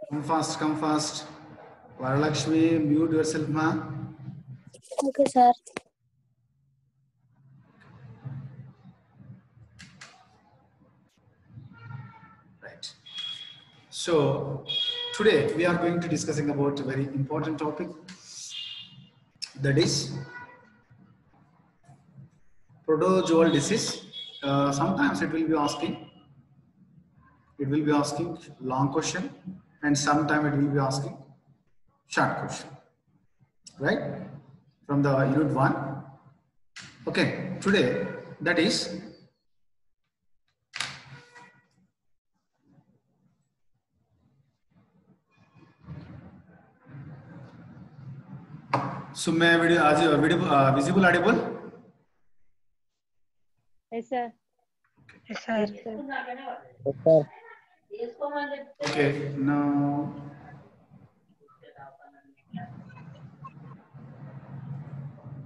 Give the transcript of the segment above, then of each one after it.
Come fast, come fast. Varalakshmi, mute yourself, ma. Okay, sir. Right. So today we are going to discussing about a very important topic, that is protozoal disease. Sometimes it will be asking long question, and sometimes it will be asking short question, right? From the unit 1. Okay, today that is so may video visible audible? Yes, sir. Yes, sir. Okay, now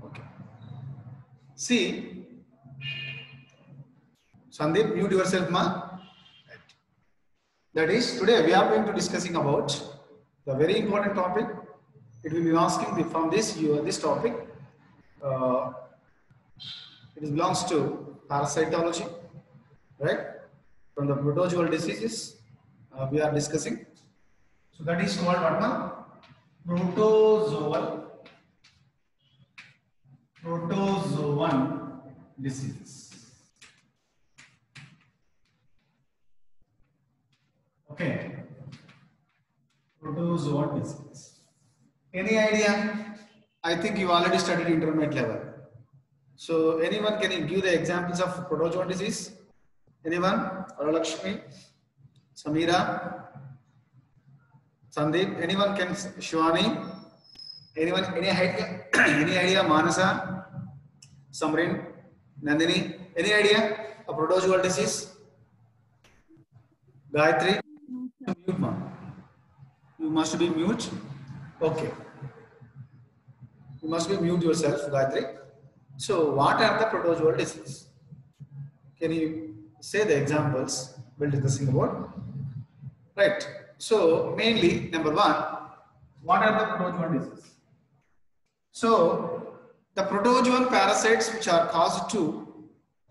okay. See, Sandeep, mute yourself, ma. That is, today we are going to discussing about the very important topic. It will be asking from this topic. It belongs to parasitology, right? From the protozoal diseases we are discussing. So that is called what, ma? Protozoan diseases. Okay. Protozoan disease. Any idea? I think you already studied intermediate level. So anyone can give the examples of protozoan disease? Anyone? Lakshmi, Samira, Sandeep, anyone can? Shivani? Anyone? Any idea? Any idea? Manasa, Samrin, Nandini? Any idea? A protozoal disease? Gayatri? Mute, ma. You must be mute. Okay. You must be mute yourself, Gayatri. So, what are the protozoal diseases? Can you say the examples we're discussing about? Right. So, mainly, number 1, what are the protozoan diseases? So, the protozoan parasites which are caused to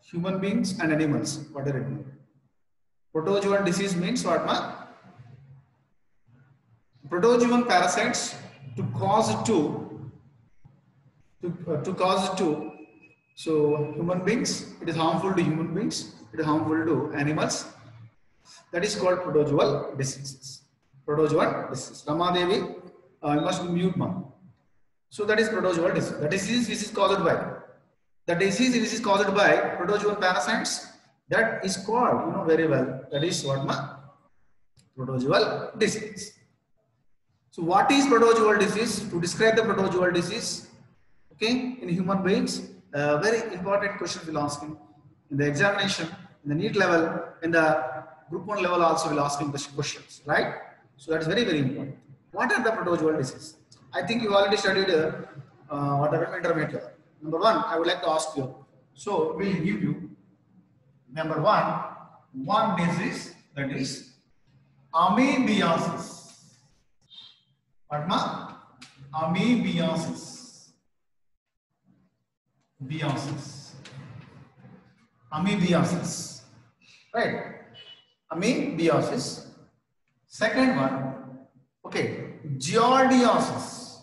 human beings and animals. What are it mean? Protozoan disease means what, ma? Protozoan parasites to cause so human beings, it is harmful to human beings, it is harmful to animals. That is called protozoal diseases. Protozoan disease. Ramadevi, you must be mute, ma. So that is protozoal disease. The disease which is caused by protozoan parasites, that is called, you know very well, that is what, ma? Protozoal disease. So what is protozoal disease? To describe the protozoal disease, okay, in human beings, very important question will asking in the examination, in the NEET level, in the group 1 level also will asking the questions, right? So that is very, very important. What are the protozoal diseases? I think you already studied whatever intermediate level. Number 1, I would like to ask you. So we will give you number 1 disease, that is amoebiasis. What, ma? Amoebiasis. Amoebiasis. Right? Amoebiasis. Second one, okay, giardiasis.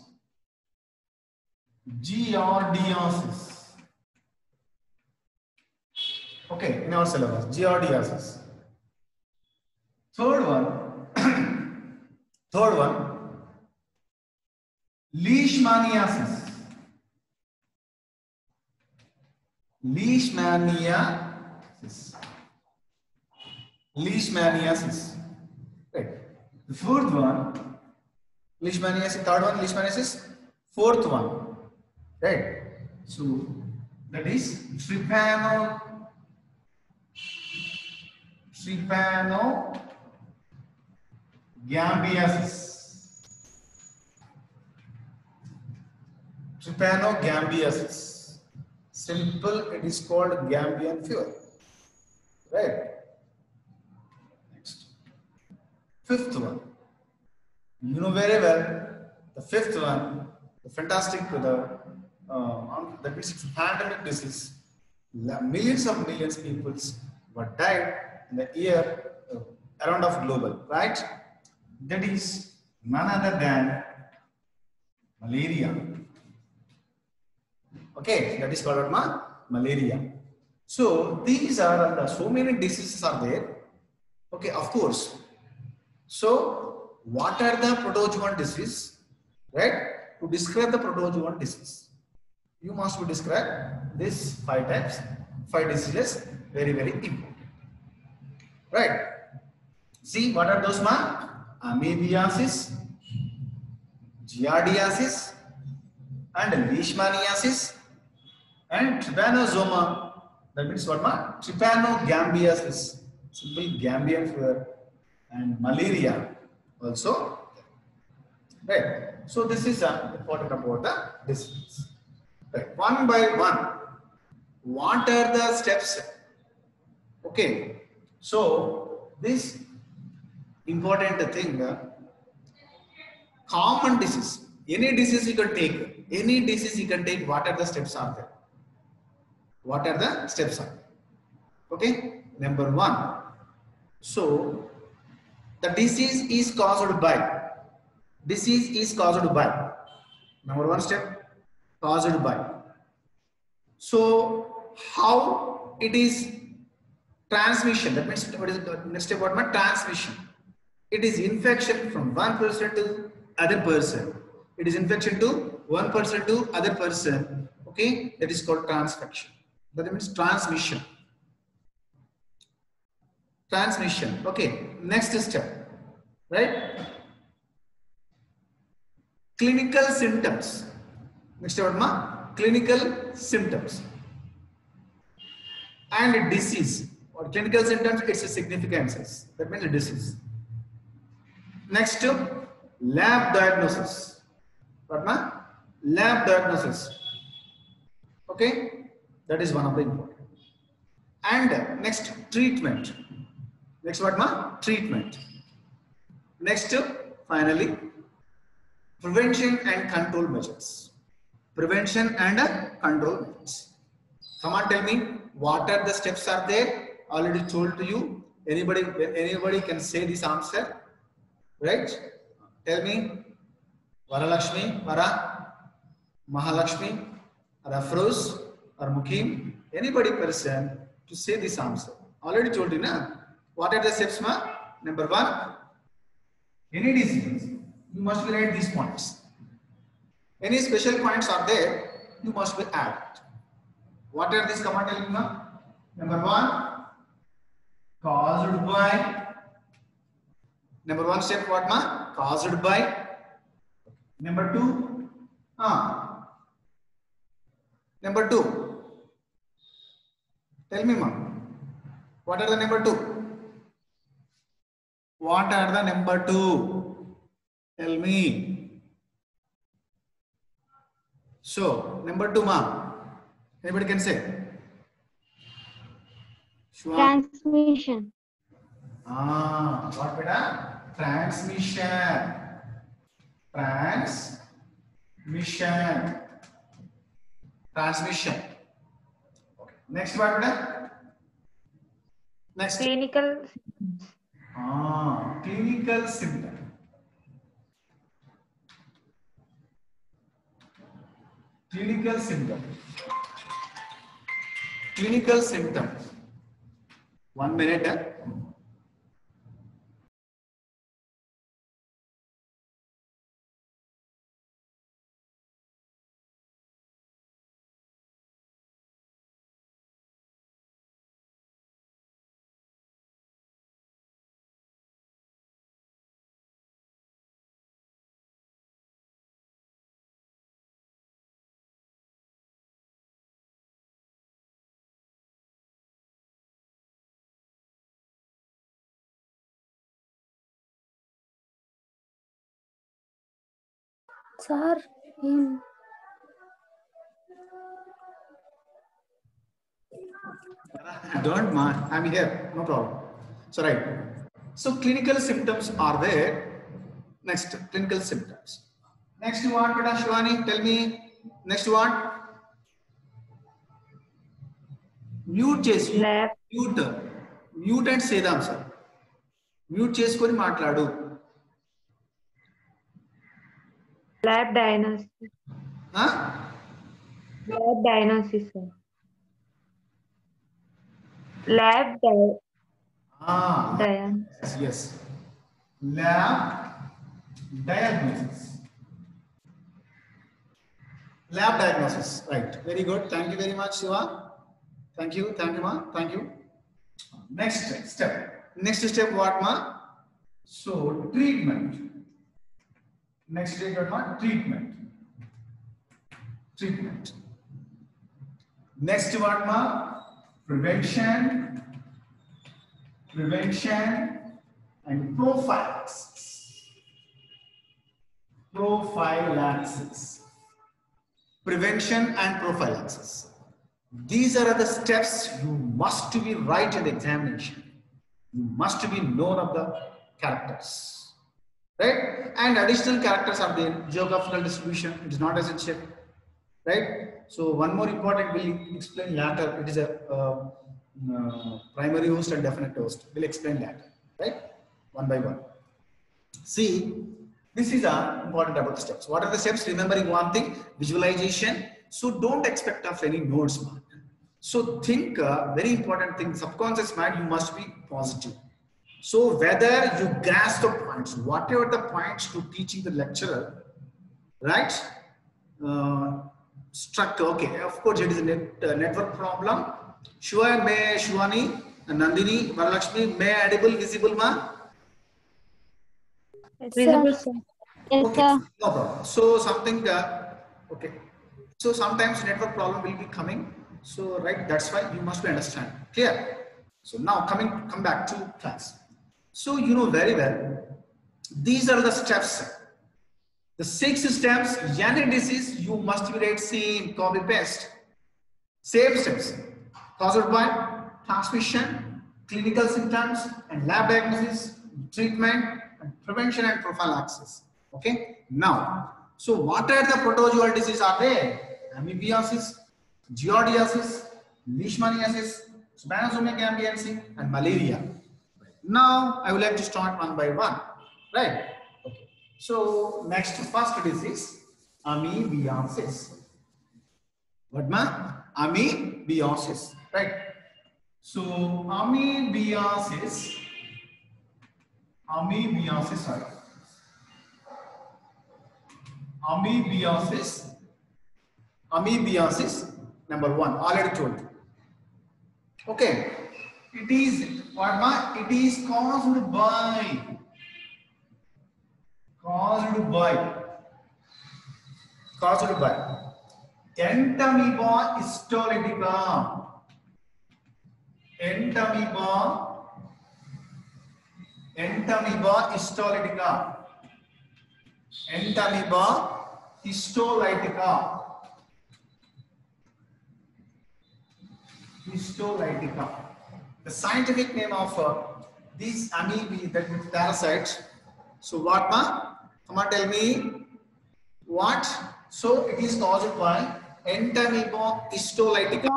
Okay, in our syllabus, giardiasis. Third one, leishmaniasis. Leishmaniasis. Right. The fourth one, leishmaniasis. Third one, leishmaniasis. Fourth one, right? So that is trypanogambiasis. Trypanogambiasis. Simple, it is called Gambian fever. Right? fifth one. You know very well the fifth one, the fantastic, that means it's a pandemic disease. Millions of millions of people were died in the year around of global, right? That is none other than malaria. Okay, that is called malaria. So these are so many diseases are there. Okay, of course. So what are the protozoan disease? Right? To describe the protozoan disease, you must describe these 5 types, 5 diseases, very, very important. Right? See, what are those, ma? Amoebiasis, giardiasis, and leishmaniasis, and trypanosoma. That means what, ma? Trypanogambiasis, simple Gambian fever, and malaria also. Right. So this is important about the disease. Right. One by one, what are the steps? Okay. So this important thing, common disease. Any disease you can take. Any disease you can take. What are the steps are there? What are the steps are there? Okay. Number 1. So the disease is caused by. Disease is caused by. Number 1 step, caused by. So how it is transmission? That means what is the next step? What means transmission? It is infection from one person to other person. It is infection to one person to other person. Okay, that is called transmission. That means transmission. Transmission. Okay, next step, right? Clinical symptoms. Next word, ma? Clinical symptoms. And disease. Or clinical symptoms, it's a significance. That means a disease. Next, lab diagnosis. What, ma? Lab diagnosis. Okay? That is one of the important. And next, treatment. Next what, ma? Treatment. Next, finally, prevention and control measures. Prevention and control measures. Come on, tell me, what are the steps are there? Already told to you. Anybody can say this answer, right? Tell me, Varalakshmi, Vara, Mahalakshmi, or Afroz, or Mukim, anybody person to say this answer. Already told you, na? What are the steps, ma? Number 1, any disease, you must be write these points. Any special points are there, you must be add. What are these? Come on, tell me, ma. Number 1, caused by. Number 1 step, what, ma? Caused by. Number 2, number 2. Tell me, ma. What are the number 2? What are the number 2? Tell me. So, number 2, ma. Anybody can say? Sure. Transmission. What beta? Transmission. Transmission. Transmission. Okay. Next what beta? Next. Clinical. Clinical symptom. Clinical symptom. Clinical symptom. 1 minute. Sir, Don't mind. I'm here. No problem. So right. So clinical symptoms are there. Next, clinical symptoms. Next what, beta Shivani? Tell me. Next what? Mute chase. Lab. Mute and say them, sir. Mute chase koni maatladu. Lab diagnosis. Huh? Lab diagnosis, sir. Lab diagnosis. Yes. Lab diagnosis. Lab diagnosis. Right. Very good. Thank you very much, Shiva. Thank you. Thank you, ma. Thank you. Next step. Next step, what, ma? So, treatment. Next step, what, ma? Treatment. Treatment. Next, what, ma? Prevention. Prevention and prophylaxis. Prophylaxis. Prevention and prophylaxis. These are the steps you must be right in the examination. You must be known of the characters, right? And additional characters are there. Geographical distribution, it is not essential, right? So one more important we'll explain later. It is a primary host and definite host. We'll explain later, right? One by one. See, this is important about the steps. What are the steps? Remembering one thing, visualization. So don't expect of any notes, man. So think, very important thing, subconscious mind, you must be positive. So whether you grasp the points, whatever the points to teaching the lecturer, right? Struck, okay, of course it is a network problem. Shiva, may Shivani, Nandini, Varalakshmi, may audible, visible, ma? Visible, sir. Yes, Okay, sir. no problem. So something, okay. So sometimes network problem will be coming. So right, that's why you must be understand. Clear? So now come back to class. So you know very well, these are the steps. The 6 steps, any disease, you must be right, same, copy paste. Same steps. Caused by transmission, clinical symptoms, and lab diagnosis, treatment, and prevention and prophylaxis. Okay. Now, so what are the protozoal diseases are there? Amoebiasis, giardiasis, leishmaniasis, Spinosomic aviaris, and malaria. Now, I would like to start one by one. Right. Okay. So next, first disease, amoebiasis. What ma? Amoebiasis. Right. So amoebiasis. Sorry. Amoebiasis, number 1, already told. Okay, it is what ma? It is caused by Entamoeba histolytica. Entamoeba histolytica. The scientific name of these amoeba, that means parasites. So what ma? Come on, tell me what? So it is caused by Entamoeba histolytica.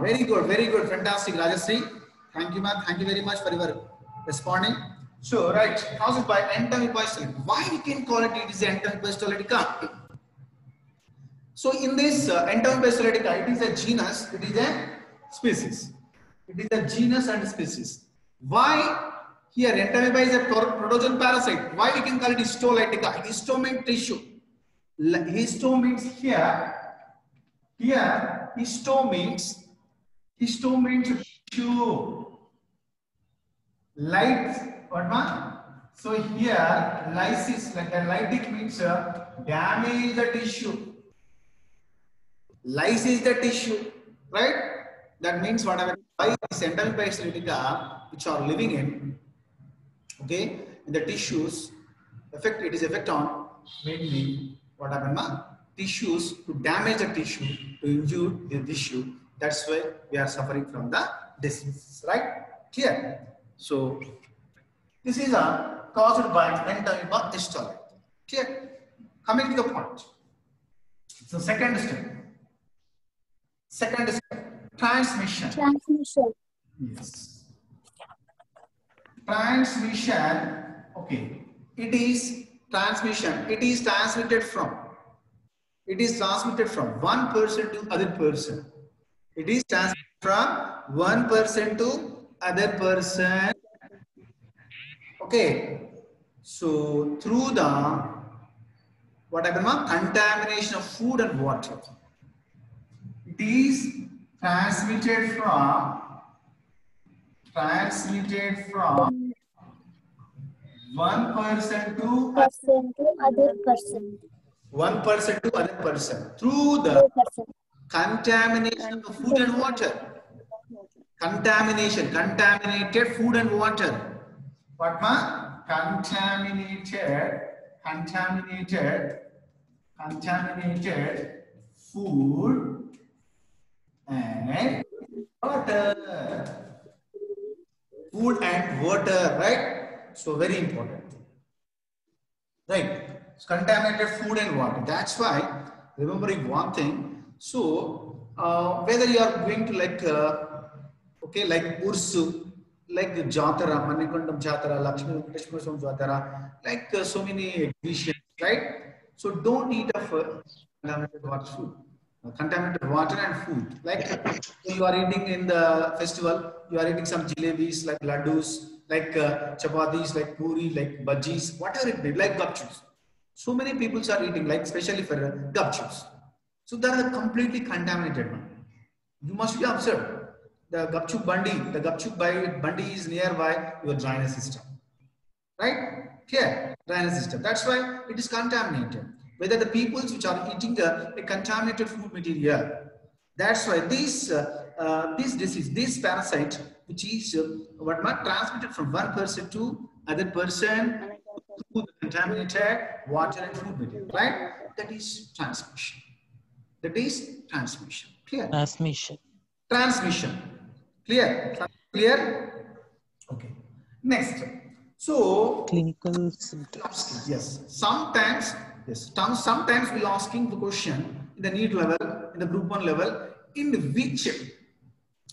Very good, fantastic, Rajasri. Thank you, ma'am. Thank you very much for your responding. So right, caused by Entamoeba histolytica. Why we can call it? It is Entamoeba histolytica. So in this Entamoeba histolytica, it is a genus, it is a species. It is a genus and species. Why here Entamoeba is a protozoan parasite? Why we can call it histolytica? Histo means tissue. Histo means here. Here histo means tissue. Light, what ma? So here lysis, like a lytic means damage the tissue. Lysis the tissue, right? That means whatever by this Entamoeba histolytica which are living in, okay, in the tissues, it is effect on mainly what happened ma? Tissues, to damage the tissue, to injure the tissue. That's why we are suffering from the disease, right? Clear? So this is caused by entaema histology. Clear? Coming to the point. So second step, transmission. Transmission. Yes. Transmission. Okay. It is transmission. It is transmitted from. It is transmitted from one person to other person. It is transmitted from one person to other person. Okay. So through the what happened? Contamination of food and water. It is transmitted from one person to Other person. one person to other person through the contamination of food and water. Contaminated food and water. What ma? Contaminated food and water. Food and water, right? So very important. Right? It's contaminated food and water. That's why, remembering one thing. So, whether you are going to like, okay, like Ursu, like Jatara, Manikondam Jatara, Lakshmi Venkateshwara Jatara, like so many exhibitions, right? So don't eat of contaminated water food. Contaminated water and food. Like you are eating in the festival, you are eating some jalebis, like laddus, like chapatis, like puri, like bhajis, whatever it be, like gupchups. So many people are eating, like especially for gupchups. So they are completely contaminated one. You must be observed. The gupchup bandi is nearby your drainage system. Right? Here, drainage system. That's why it is contaminated. Whether the peoples which are eating a contaminated food material, that's why this disease, this parasite, which is transmitted from one person to other person through the contaminated water and food material, right? That is transmission. That is transmission. Clear? Transmission. Clear? Clear? Okay. Next. So Clinical symptoms. yes. Sometimes we'll asking the question in the NEET level, in the group 1 level, in which,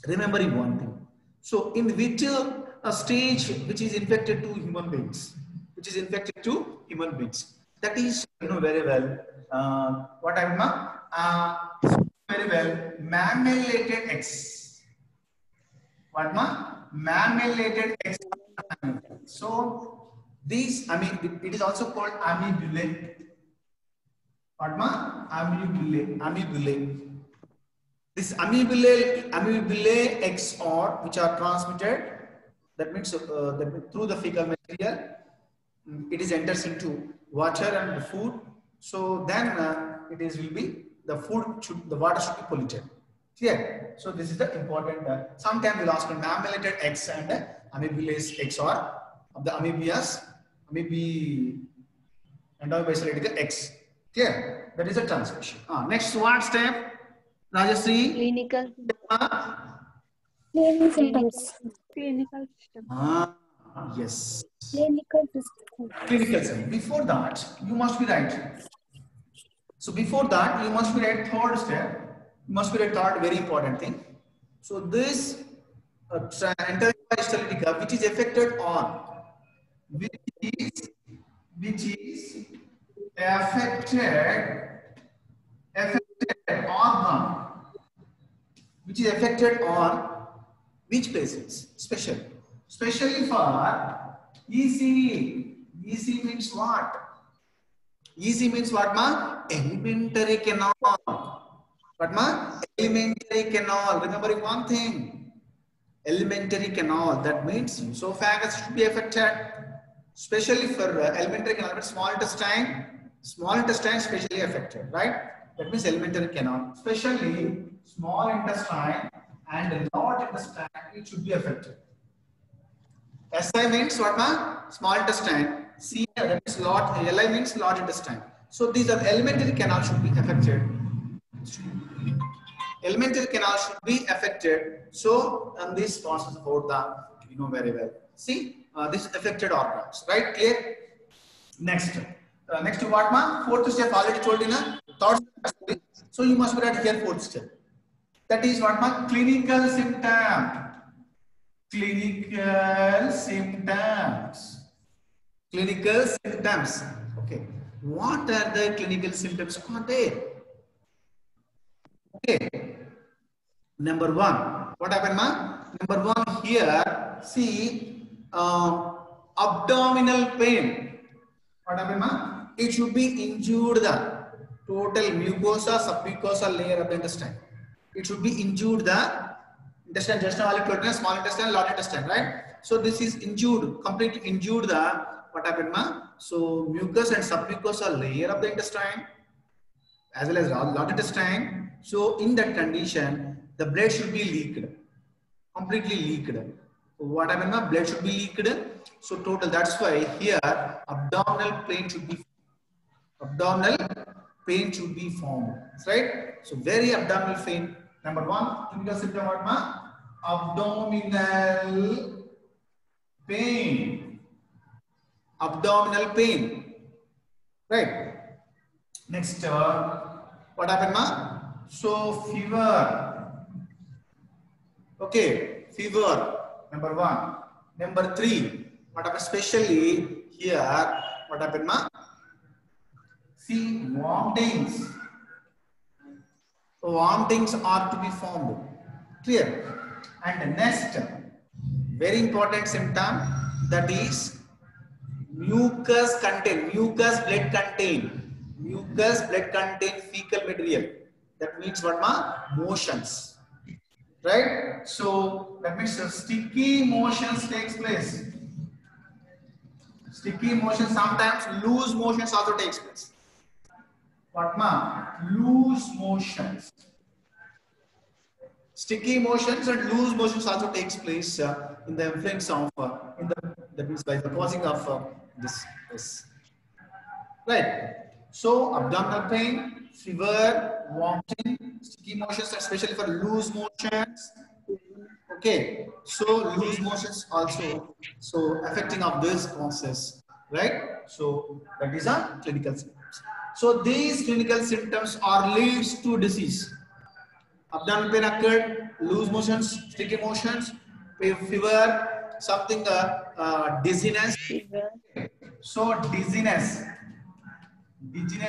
remembering one thing. So in which stage which is infected to human beings, that is, you know very well, what I mean, very well, mammaliated eggs. What mammaliated eggs. So these, I mean, it is also called amebulae. What amebulae. This amebulae eggs are which are transmitted. That means through the fecal material, it is enters into water and food. So then it is will be the water should be polluted. Clear? So this is the important. Sometimes we'll ask mammaliated eggs and amebulae eggs are of the amoebias, endobacillaritic eggs. Clear? That is a transmission. Next what step? Rajasri? Clinical symptoms. clinical system. Yes. Clinical system. Clinical symptoms. Before that, you must be right. So before that, you must be right third step. You must be right third, very important thing. So this entaema histolytica, which is affected on, which is affected organ, which is affected on which places? Especially for ECE. ECE means what? ECE means what, ma? Elementary canal. What, ma? Elementary canal. Remembering one thing. Elementary canal. That means esophagus should be affected. Especially for elementary canal, but small intestine especially affected, right? That means elementary canal, especially small intestine and large intestine, it should be affected. SI means what, ma? Small intestine. C, that means large. LI means large intestine. So these are elementary canal should be affected. Elementary canal should be affected. So, and this process about the, you know very well. See, this affected organs, right? Clear? Next. Next what ma? Fourth step already told in a third step. So you must be at here fourth step. That is what ma? Clinical symptom. Clinical symptoms. Clinical symptoms. Okay. What are the clinical symptoms are there? Okay. Number one. What happened, ma? Number one here. See, abdominal pain. What happened, ma? It should be injured the total mucosa, submucosal layer of the intestine. It should be injured the intestine, just now small intestine, large intestine, right? So this is injured, completely injured the what happened, ma? So mucus and submucosal layer of the intestine, as well as large intestine. So in that condition, the blood should be leaked, completely leaked. What happened, ma? Blood should be leaked. So total. That's why here abdominal pain should be formed, right? So very abdominal pain. Number one, clinical symptom what, ma? Abdominal pain. Abdominal pain. Right. Next, what happened, ma? So fever. Okay, fever. Number one. Number three. What happened? Especially here, what happened, ma? See, vomitings. So vomitings are to be formed. Clear? And next, very important symptom, that is mucus contain, mucus blood contain fecal material. That means what, ma? Motions. Right? So that means sticky motions takes place. Sticky motion, sometimes loose motions also takes place. What, ma? Loose motions. Sticky motions and loose motions also takes place in the influence of that means by the causing of this. Right. So abdominal pain, fever, vomiting, sticky motions, especially for loose motions. Okay, so loose motions also, so affecting of this process, right? So that is a clinical symptoms. So these clinical symptoms are leads to disease. Abdominal pain occurred, loose motions, sticky motions, fever, something dizziness. So dizziness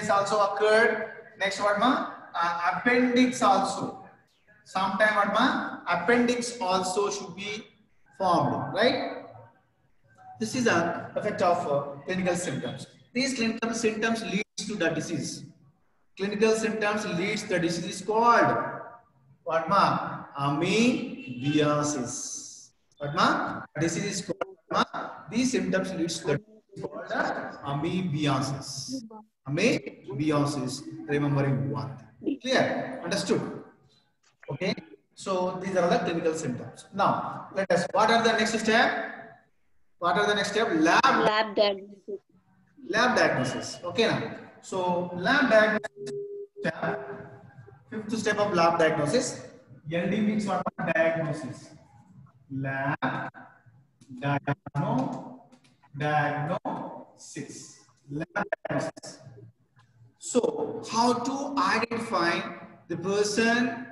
also occurred. Next what, ma? Appendix also. Sometime what, ma? Appendix also should be formed, right? This is an effect of clinical symptoms. These clinical symptoms leads to the disease. Clinical symptoms leads the disease called what, ma? Amoebiasis. What, ma? Disease is called, ma? These symptoms leads to the disease called amoebiasis. Amoebiasis. Remembering one. Clear? Understood? Okay, so these are the clinical symptoms. Now, let us, what are the next step? What are the next step? Lab diagnosis. Lab diagnosis. Okay, now. So, lab diagnosis step, fifth step of lab diagnosis. LD means what? Diagnosis. Lab diagnosis. Lab diagnosis. So, how to identify the person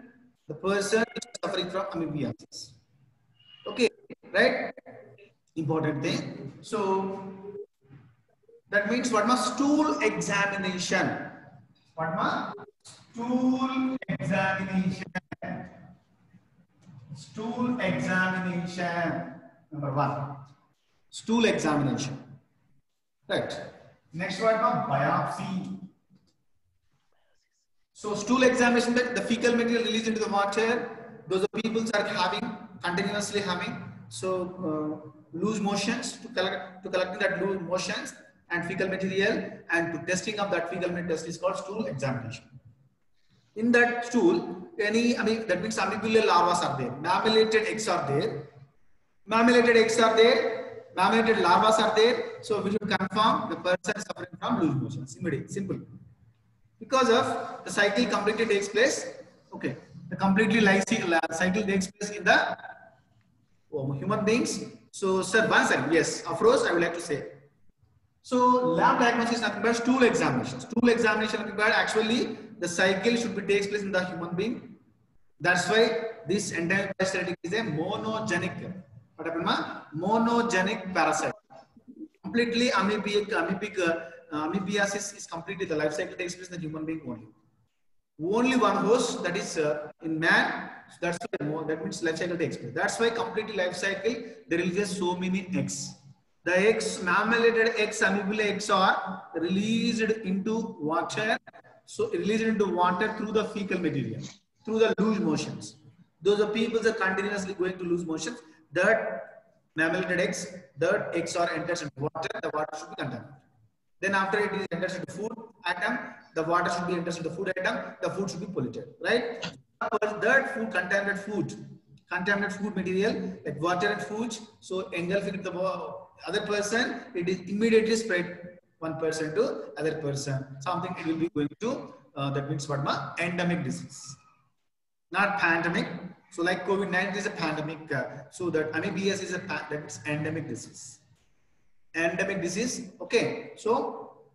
suffering from amoebiasis. Okay, right? Important thing. So that means what, ma? Stool examination. What, ma? Stool examination. Stool examination. Number one. Stool examination. Right. Next one, ma? Biopsy. So stool examination, that the fecal material released into the water, those people are continuously having loose motions, to collecting that loose motions and fecal material, and to testing of that fecal material test is called stool examination. In that stool, that means amygdala larvas are there, mammillated eggs are there, mammillated larvas are there. So we should confirm the person suffering from loose motions. Immediate, simple. Because of the cycle completely takes place. Okay, the completely life cycle takes place in the human beings. So, sir, one second. Yes, of course, I would like to say. So, lab diagnosis is nothing but stool examination. Stool examination nothing but actually the cycle should be takes place in the human being. That's why this entire parasitic is a monogenic. What happened, ma? Monogenic parasite. Completely amoebiasis is completely the life cycle takes place in the human being only. Only one host, that is in man. So that's why that means life cycle takes place. That's why completely life cycle there will be so many eggs. The eggs, mammaliated eggs, amoebula eggs are released into water. So released into water through the fecal material, through the loose motions. Those are people are continuously going to lose motions. That mammaliated eggs, the eggs are enters into water. The water should be contaminated. Then after it is enters into food item, the water should be enters into food item. The food should be polluted, right? That food, contaminated food material like water and food. So engulfing the other person, it is immediately spread one person to other person. Something it will be going to that means what ma endemic disease, not pandemic. So like COVID-19 is a pandemic. So that amoebiasis is that's endemic disease. Endemic disease. Okay, so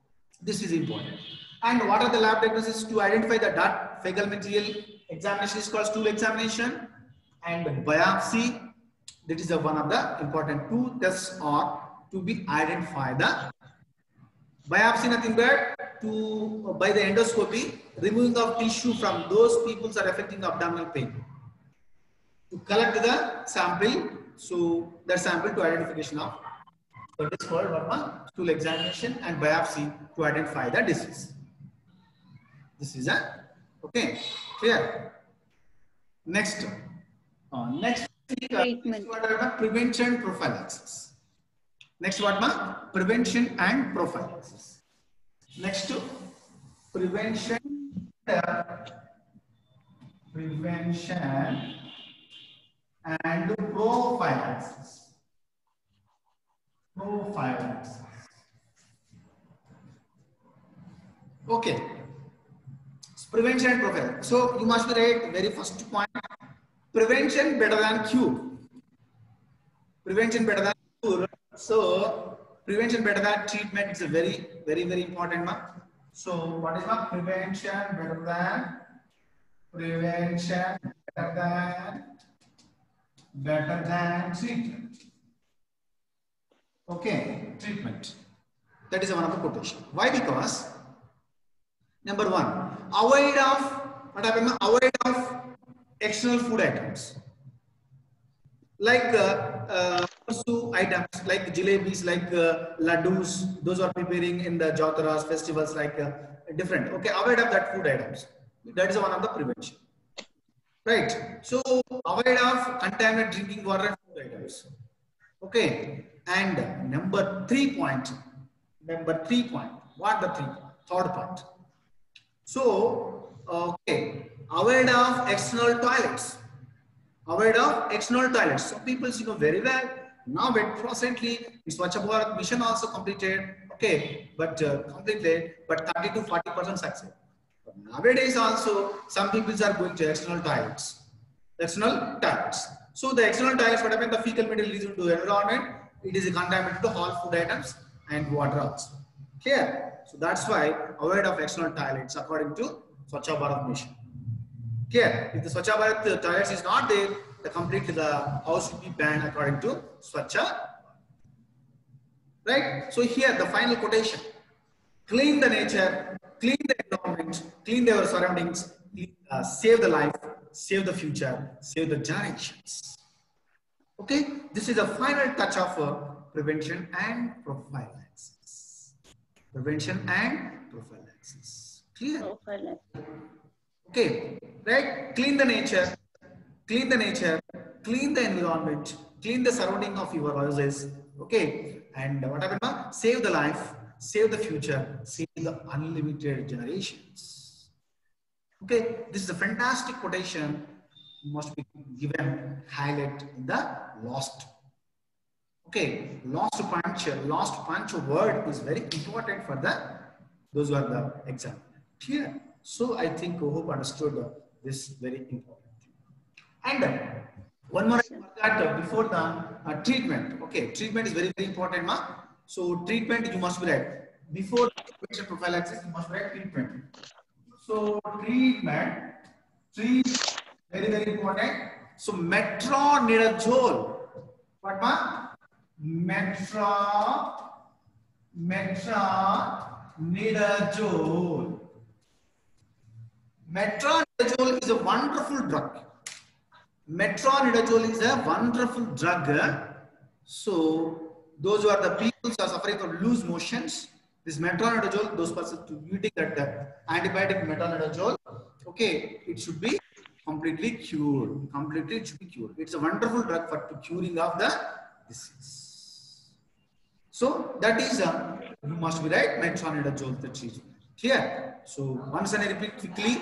this is important. And what are the lab diagnoses to identify the dirt fecal material? Examination is called stool examination, and biopsy. That is one of the important two tests are to be identified. The biopsy nothing but to by the endoscopy removing of tissue from those people are affecting abdominal pain. To collect the sample, so that sample to identification of. So it is called stool examination and biopsy to identify the disease. This is a okay, clear. Next, next Treatment. prevention prophylaxis. Next what ma? Prevention and prophylaxis. Next prevention, prevention and prophylaxis. Prophylaxis. Okay. Prevention and prophylaxis. So you must be right. Very first point. Prevention better than cure. Prevention better than cure. So prevention better than treatment is a very important one. So what is my prevention better than treatment? Okay, treatment. That is one of the quotation. Why? Because number one, avoid of what happened? Avoid of external food items like items like jalebis, like laddus. Those are preparing in the jataras, festivals, like different. Okay, avoid of that food items. That is one of the prevention, right? So avoid of contaminated drinking water and food items. Okay, and number 3 point. What the 3 point? Third point. So okay, avoid of external toilets. Avoid of external toilets. Some people know very well. Now, presently, Swachh Bharat mission also completed. Okay, but completed, but 30 to 40% success. But nowadays, also some people are going to external toilets. External toilets. So the external toilets, what happens? The fecal material is into the environment. It is contaminated to all food items and water also. Clear? So that's why avoid of external toilets according to Swachh Bharat mission. Clear? If the Swachh Bharat toilets is not there, the house will be banned according to Swachh. Right? So here the final quotation: clean the nature, clean the environment, clean their surroundings, save the life, save the future, save the generations. Okay, this is a final touch of prevention and prophylaxis. Prevention and prophylaxis. Clear? Okay, right? Clean the nature, clean the environment, clean the surrounding of your houses. Okay, and what happened now? Save the life, save the future, save the unlimited generations. Okay, this is a fantastic quotation. Must be given highlight in the last. Okay, last punch word is very important for those who are the exam. Clear? So I think I hope understood this very important thing. And One more I forgot before the treatment. Okay, treatment is very important, ma. So treatment you must be right before prevention prophylaxis. You must write treatment. So treatment, very important. So metronidazole. What ma? Metronidazole. Metronidazole is a wonderful drug. Metronidazole is a wonderful drug. So those who are the people who are suffering from loose motions, this metronidazole, those persons to using that antibiotic metronidazole, okay, it should be completely cured. Completely, it should be cured. It's a wonderful drug for curing of the disease. So that is you must be right. Metronidazole the treatment. Here. So once and I repeat quickly.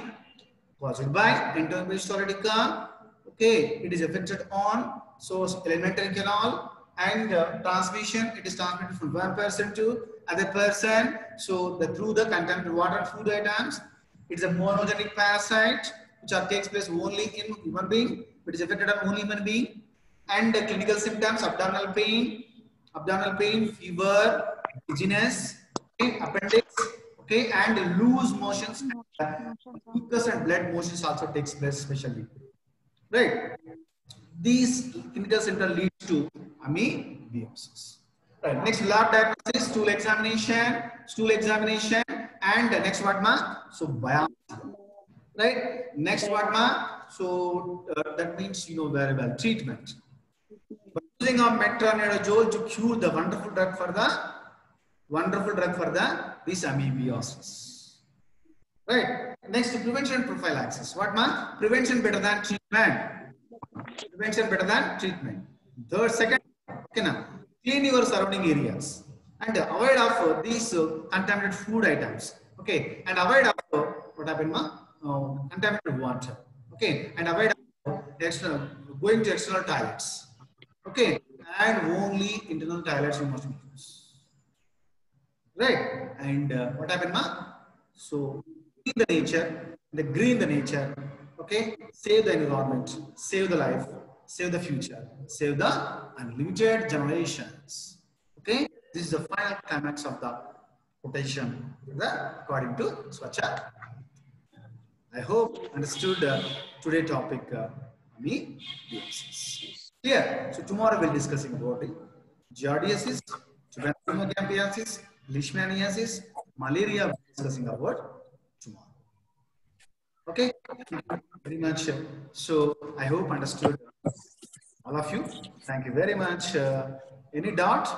Caused by enterohepatic histolytica. Okay, it is affected on alimentary canal and transmission. It is transmitted from one person to other person. So through the contaminated water and food items. It is a monogenic parasite which takes place only in human being. It is affected on only human being. And the clinical symptoms: abdominal pain, fever, dizziness, okay, appendix, okay, and loose motions. Mucus and blood motions also takes place, especially. Right. These clinical symptoms lead to amoebiasis. Right. Next, lab diagnosis, stool examination, and next what ma? So biopsy. Right. Next what ma? So that means you know very well treatment. But using of metronidazole to cure the wonderful drug for this amoebiasis. Right. Next, prevention prophylaxis. What ma? Prevention better than treatment. Prevention better than treatment. Third, second, okay, now, clean your surrounding areas and avoid of these contaminated food items. Okay, and avoid of what happened ma? Contaminated water. Okay, and avoid going to external toilets. Okay, and only internal toilets you must use. Right, and what happened ma? So the nature, green the nature, okay, save the environment, save the life, save the future, save the unlimited generations. Okay, this is the final climax of the quotation according to Swachha. I hope understood today's topic, amoebiasis. Clear? So tomorrow we'll discussing about it. Giardiasis, trypanosomiasis, leishmaniasis, malaria. We'll discussing about tomorrow. Okay, thank you very much. So I hope understood all of you. Thank you very much. Any doubt?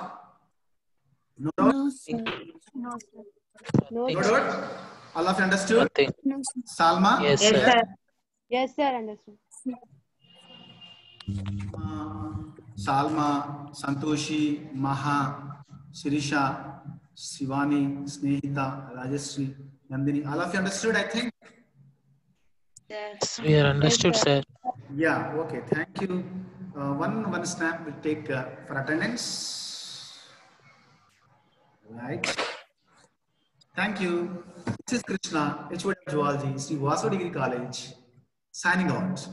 No doubt? No, sir. No, sir. No, No doubt? All of you understood? nothing. No, sir. Salma? Yes, Yes, sir. sir. Yes, sir. Understood. Salma, Santoshi, Maha, Sirisha, Shivani, Snehita, Rajeshri, Nandini. All of you understood, I think? Yes, we are understood, Yes, sir. Yeah, okay, thank you. One snap will take for attendance. Right. Thank you. This is Krishna, HOD of Zoology, Sri Vasu Degree College, signing out.